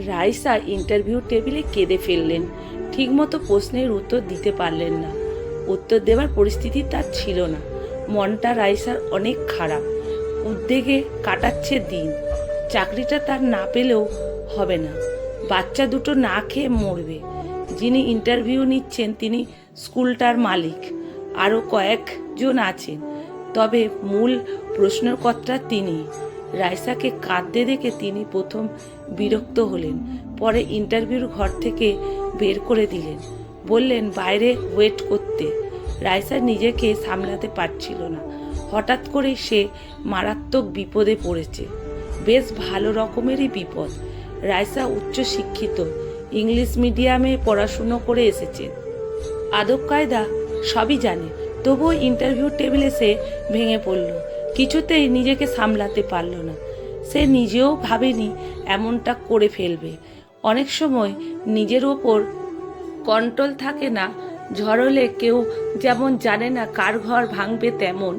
Raisa interview টেবিলে কেঁদে ফেললেন। ঠিকমতো প্রশ্নের উত্তর দিতে পারলেন না। উত্তর দেওয়ার পরিস্থিতি তার ছিল না। মনটা রাইসার অনেক খারাপ। উদ্বেগে কাটাচ্ছে দিন। চাকরিটা তার না পেলেও হবে না। বাচ্চা দুটো না খেয়ে মরবে। যিনি ইন্টারভিউ নিচ্ছেন তিনি স্কুলটার মালিক। আরও কয়েকজন আছেন, তবে মূল প্রশ্নকর্তা তিনি। রাইসাকে কাঁদতে দেখে তিনি প্রথম বিরক্ত হলেন, পরে ইন্টারভিউর ঘর থেকে বের করে দিলেন। বললেন বাইরে ওয়েট করতে। রাইসা নিজেকে সামলাতে পারছিল না। হঠাৎ করে সে মারাত্মক বিপদে পড়েছে। বেশ ভালো রকমেরই বিপদ। রাইসা উচ্চ শিক্ষিত, ইংলিশ মিডিয়ামে পড়াশুনো করে এসেছে, আদব কায়দা সবই জানে। তবুও ইন্টারভিউ টেবিলে সে ভেঙে পড়ল। কিছুতেই নিজেকে সামলাতে পারল না। সে নিজেও ভাবেনি এমনটা করে ফেলবে। অনেক সময় নিজের ওপর কন্ট্রোল থাকে না। ঝড় হলে কেউ যেমন জানে না কার ঘর ভাঙবে, তেমন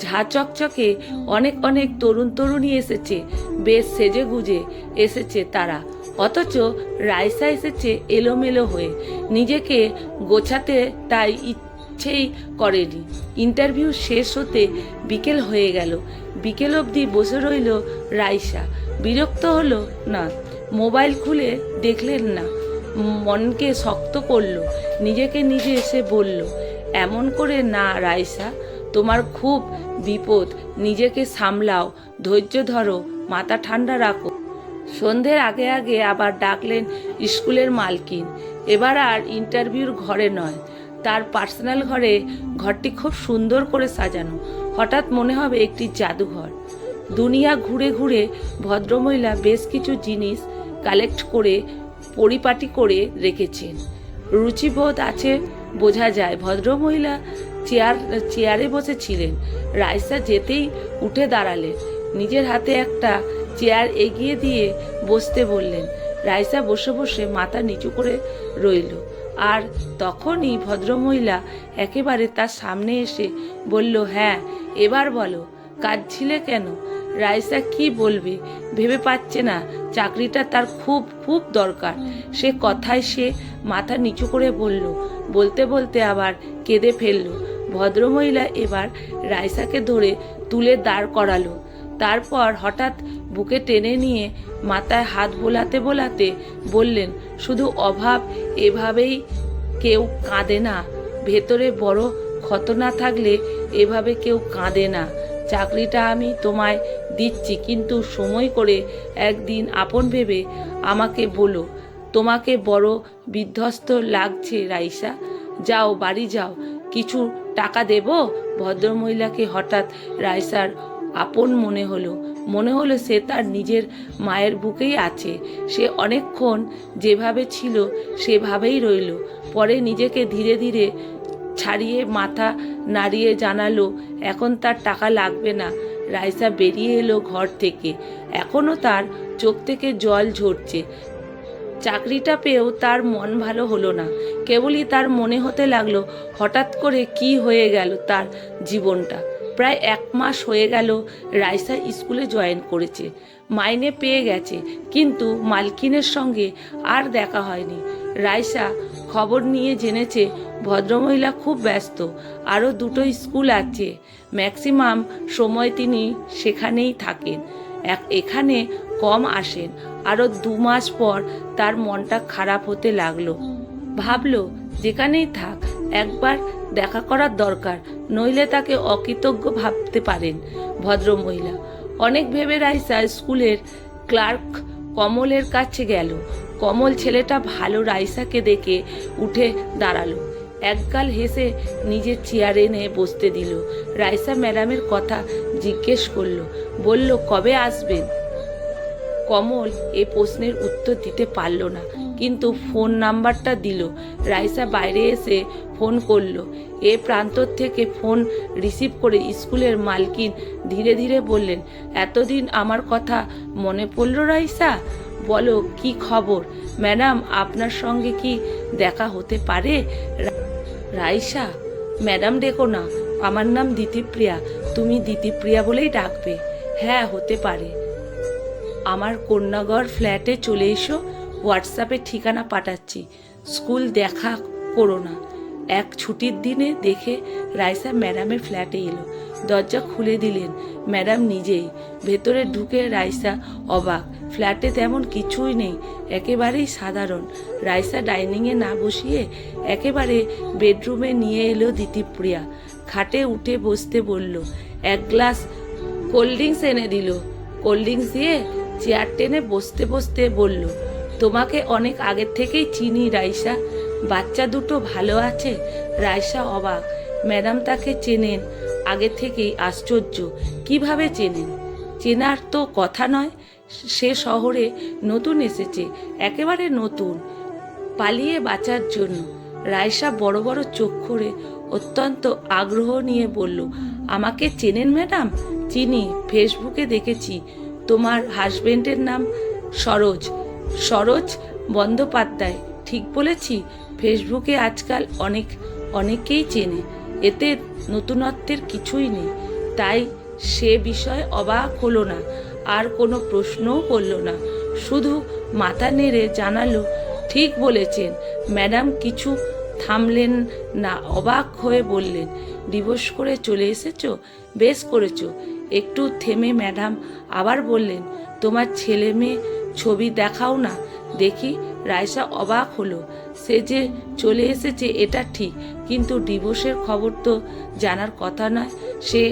ঝা চকচকে অনেক অনেক তরুণ তরুণী এসেছে, বেশ সেজে গুজে এসেছে তারা। অথচ রাইসা এসেছে এলোমেলো হয়ে। নিজেকে গোছাতে তাই ইচ্ছেই করেনি। ইন্টারভিউ শেষ হতে বিকেল হয়ে গেল। বিকেল অবধি বসে রইল রাইসা। বিরক্ত হলো না। মোবাইল খুলে দেখলেন না। মনকে শক্ত করলো। নিজেকে নিজে এসে বলল, এমন করে না রাইসা, তোমার খুব বিপদ। নিজেকে সামলাও, ধৈর্য ধরো, মাথা ঠান্ডা রাখো। সন্ধ্যের আগে আগে আবার ডাকলেন স্কুলের মালকিন। এবার আর ইন্টারভিউর ঘরে নয়, তার পার্সোনাল ঘরে। ঘরটি খুব সুন্দর করে সাজানো। হঠাৎ মনে হবে একটি জাদুঘর। দুনিয়া ঘুরে ঘুরে ভদ্রমহিলা বেশ কিছু জিনিস কালেক্ট করে পরিপাটি করে রেখেছেন। রুচিবোধ আছে বোঝা যায়। ভদ্রমহিলা চেয়ারে বসেছিলেন। রাইসা যেতেই উঠে দাঁড়ালেন। নিজের হাতে একটা চেয়ার এগিয়ে দিয়ে বসতে বললেন। রাইসা বসে বসে মাথা নিচু করে রইল। আর তখনই ভদ্রমহিলা একেবারে তার সামনে এসে বলল, হ্যাঁ এবার বলো, কাঁদছিলে কেন? রাইসা কি বলবে ভেবে পাচ্ছে না। চাকরিটা তার খুব খুব দরকার। সে কথায় সে মাথা নিচু করে বলল। বলতে বলতে আবার কেঁদে ফেলল। ভদ্রমহিলা এবার রাইসাকে ধরে তুলে দাঁড় করালো। তারপর হঠাৎ বুকে টেনে নিয়ে মাথায় হাত বোলাতে বোলাতে বললেন, শুধু অভাব এভাবেই কেউ কাঁদে না। ভেতরে বড় ক্ষত না থাকলে এভাবে কেউ কাঁদে না। চাকরিটা আমি তোমায় দিচ্ছি, কিন্তু সময় করে একদিন আপন ভেবে আমাকে বলো। তোমাকে বড় বিধ্বস্ত লাগছে রাইসা। যাও, বাড়ি যাও, কিছু টাকা দেব। ভদ্রমহিলাকে হঠাৎ রাইসার আপন মনে হলো সে তার নিজের মায়ের বুকেই আছে। সে অনেকক্ষণ যেভাবে ছিল সেভাবেই রইল। পরে নিজেকে ধীরে ধীরে ছাড়িয়ে মাথা নাড়িয়ে জানালো, এখন তার টাকা লাগবে না। রাইসা বেরিয়ে এলো ঘর থেকে। এখনো তার চোখ থেকে জল ঝরছে। চাকরিটা পেয়েও তার মন ভালো হলো না। কেবলই তার মনে হতে লাগলো হঠাৎ করে কি হয়ে গেল তার জীবনটা। প্রায় 1 মাস হয়ে গেল রাইসা স্কুলে জয়েন করেছে। মাইনে পেয়ে গেছে, কিন্তু মালকিনের সঙ্গে আর দেখা হয়নি। রাইসা খবর নিয়ে জেনেছে ভদ্রমহিলা খুব ব্যস্ত। আরও 2টো স্কুল আছে। ম্যাক্সিমাম সময় তিনি সেখানেই থাকেন, এখানে কম আসেন। আরও 2 মাস পর তার মনটা খারাপ হতে লাগলো। ভাবলো যেখানেই থাক একবার দেখা করার দরকার, নইলে তাকে অকৃতজ্ঞ ভাবতে পারেন ভদ্রমহিলা। অনেক ভেবে রাইসা স্কুলের ক্লার্ক কমলের কাছে গেল। কমল ছেলেটা ভালো। রাইসাকে দেখে উঠে দাঁড়ালো। একগাল হেসে নিজের চেয়ারে এনে বসতে দিল। রাইসা ম্যাডামের কথা জিজ্ঞেস করলো। বলল, কবে আসবেন? কমল এ প্রশ্নের উত্তর দিতে পারল না, কিন্তু ফোন নাম্বারটা দিল। রাইসা বাইরে এসে ফোন করলো। এ প্রান্তর থেকে ফোন রিসিভ করে স্কুলের মালকিন ধীরে ধীরে বললেন, এতদিন আমার কথা মনে পড়ল রাইসা? বলো কি খবর? ম্যাডাম, আপনার সঙ্গে কি দেখা হতে পারে? রাইসা, ম্যাডাম ডেকো না, আমার নাম দিতিপ্রিয়া। তুমি দিতিপ্রিয়া বলেই ডাকবে। হ্যাঁ, হতে পারে। আমার কন্যাগড় ফ্ল্যাটে চলে এসো, হোয়াটসঅ্যাপে ঠিকানা পাঠাচ্ছি, স্কুল দেখা করো না। এক ছুটির দিনে দেখে রাইসা ম্যাডামের ফ্ল্যাটে এলো। দরজা খুলে দিলেন ম্যাডাম নিজেই। ভেতরে ঢুকে রাইসা অবাক, ফ্ল্যাটে তেমন কিছুই নেই, একেবারেই সাধারণ। রাইসা ডাইনিংয়ে না বসিয়ে একেবারে বেডরুমে নিয়ে এলো দিতিপ্রিয়া। খাটে উঠে বসতে বলল, এক গ্লাস কোল্ড ড্রিঙ্কস এনে দিল। কোল্ড ড্রিঙ্কস দিয়ে চেয়ার টেনে বসতে বসতে বলল, তোমাকে অনেক আগের থেকেই চিনি রাইসা, বাচ্চা দুটো ভালো আছে? রাইসা অবাক, ম্যাডাম তাকে চেনেন আগে থেকেই? আশ্চর্য, কিভাবে চেনেন? চেনার তো কথা নয়, সে শহরে নতুন এসেছে, একেবারে নতুন, পালিয়ে বাঁচার জন্য। রাইসা বড় বড় চোখ করে অত্যন্ত আগ্রহ নিয়ে বলল, আমাকে চেনেন ম্যাডাম? চিনি, ফেসবুকে দেখেছি। তোমার হাজবেন্ডের নাম সরোজ? সরোজ বন্দ্যোপাধ্যায়, ঠিক বলেছি? ফেসবুকে আজকাল অনেকেই চেনে, এতে নতুনত্বের কিছুই নেই। তাই সে বিষয়ে অবাক হলো না, আর কোনো প্রশ্নও করল না, শুধু মাথা নেড়ে জানালো, ঠিক বলেছেন ম্যাডাম। কিছু থামলেন না, অবাক হয়ে বললেন, ডিভোর্স করে চলে এসেছো? বেশ করেছো। একটু থেমে ম্যাডাম আবার বললেন, তোমার ছেলে মেয়ে ছবি দেখাও না দেখি। রাইসা অবাক হলো, সে যে চলে এসেছে এটা ঠিক, কিন্তু ডিভোর্সের খবর তো জানার কথা নয়, সে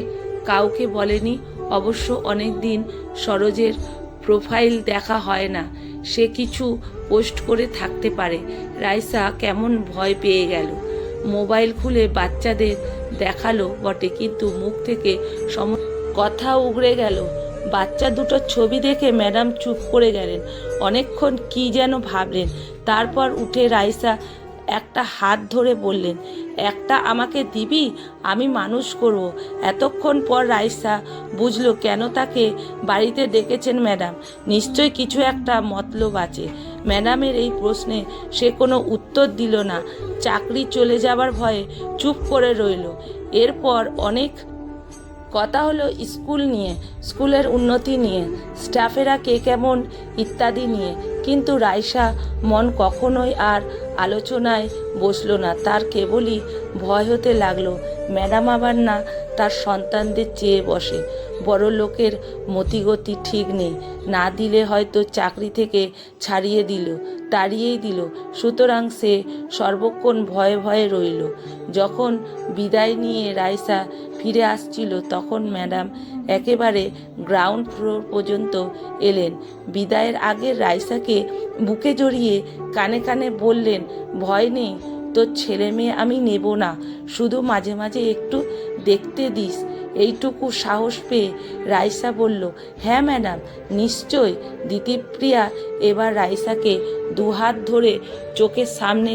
কাউকে বলেনি। অবশ্য অনেক দিন সরোজের প্রোফাইল দেখা হয় না, সে কিছু পোস্ট করে থাকতে পারে। রাইসা কেমন ভয় পেয়ে গেল। মোবাইল খুলে বাচ্চাদের দেখালো বটে, কিন্তু মুখ থেকে কথা উগড়ে গেল। বাচ্চা দুটোর ছবি দেখে ম্যাডাম চুপ করে গেলেন, অনেকক্ষণ কি যেন ভাবলেন। তারপর উঠে রাইসা একটা হাত ধরে বললেন, একটা আমাকে দিবি, আমি মানুষ করব। এতক্ষণ পর রাইসা বুঝলো কেন তাকে বাড়িতে ডেকেছেন ম্যাডাম। নিশ্চয় কিছু একটা মতলব আছে। ম্যাডামের এই প্রশ্নে সে কোনো উত্তর দিল না, চাকরি চলে যাবার ভয়ে চুপ করে রইল। এরপর অনেক কথা হলো স্কুল নিয়ে, স্কুলের উন্নতি নিয়ে, স্টাফেরা কে কেমন ইত্যাদি নিয়ে, কিন্তু রাইসা মন কখনোই আর আলোচনায় বসলো না। তার কেবলই ভয় হতে লাগলো, ম্যাডাম আবার না তার সন্তানদের চেয়ে বসে। বড় লোকের মতিগতি ঠিক নেই, না দিলে হয়তো চাকরি থেকে তাড়িয়েই দিল। সুতরাং সে সর্বক্ষণ ভয়ে ভয়ে রইল। যখন বিদায় নিয়ে রাইসা ফিরে আসছিল, তখন ম্যাডাম একেবারে গ্রাউন্ড ফ্লোর পর্যন্ত এলেন। বিদায়ের আগে রাইসাকে বুকে জড়িয়ে কানে কানে বললেন, ভয় নেই, তোর ছেলে মেয়ে আমি নেব না, শুধু মাঝে মাঝে একটু দেখতে দিস। এইটুকু সাহস পেয়ে রাইসা বলল, হ্যাঁ ম্যাডাম, নিশ্চয়। দিতিপ্রিয়া এবার রাইসাকে দুহাত ধরে চোখের সামনে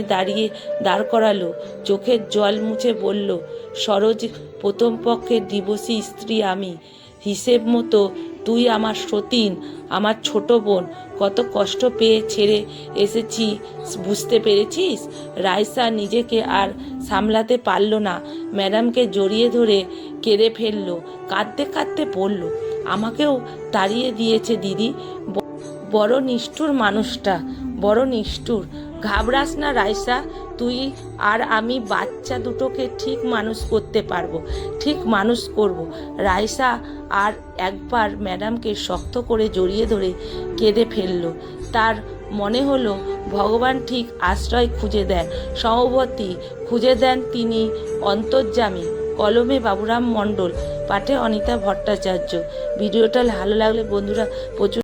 দাঁড় করালো, চোখের জল মুছে বলল, সরোজ প্রথম পক্ষের ডিভোর্সি স্ত্রী আমি, হিসেব মতো তুই আমার সতীন, আমার ছোট বোন। কত কষ্ট পেয়ে ছেড়ে এসেছি বুঝতে পেরেছিস? রাইসা নিজেকে আর সামলাতে পারল না, ম্যাডামকে জড়িয়ে ধরে কেঁদে ফেলল। কাঁদতে কাঁদতে বলল, আমাকেও তাড়িয়ে দিয়েছে দিদি, বড় নিষ্ঠুর মানুষটা, বড় নিষ্ঠুর। ঘাবড়াস না রাইসা, তুই আর আমি বাচ্চা দুটোকে ঠিক মানুষ করতে পারবো, ঠিক মানুষ করব। রাইসা আর একবার ম্যাডামকে শক্ত করে জড়িয়ে ধরে কেঁদে ফেলল। তার মনে হলো ভগবান ঠিক আশ্রয় খুঁজে দেন, সহবতী খুঁজে দেন তিনি অন্তর্যামী। কলমে বাবুরাম মণ্ডল, পাঠে অনিতা ভট্টাচার্য। ভিডিওটা ভালো লাগলে বন্ধুরা প্রচুর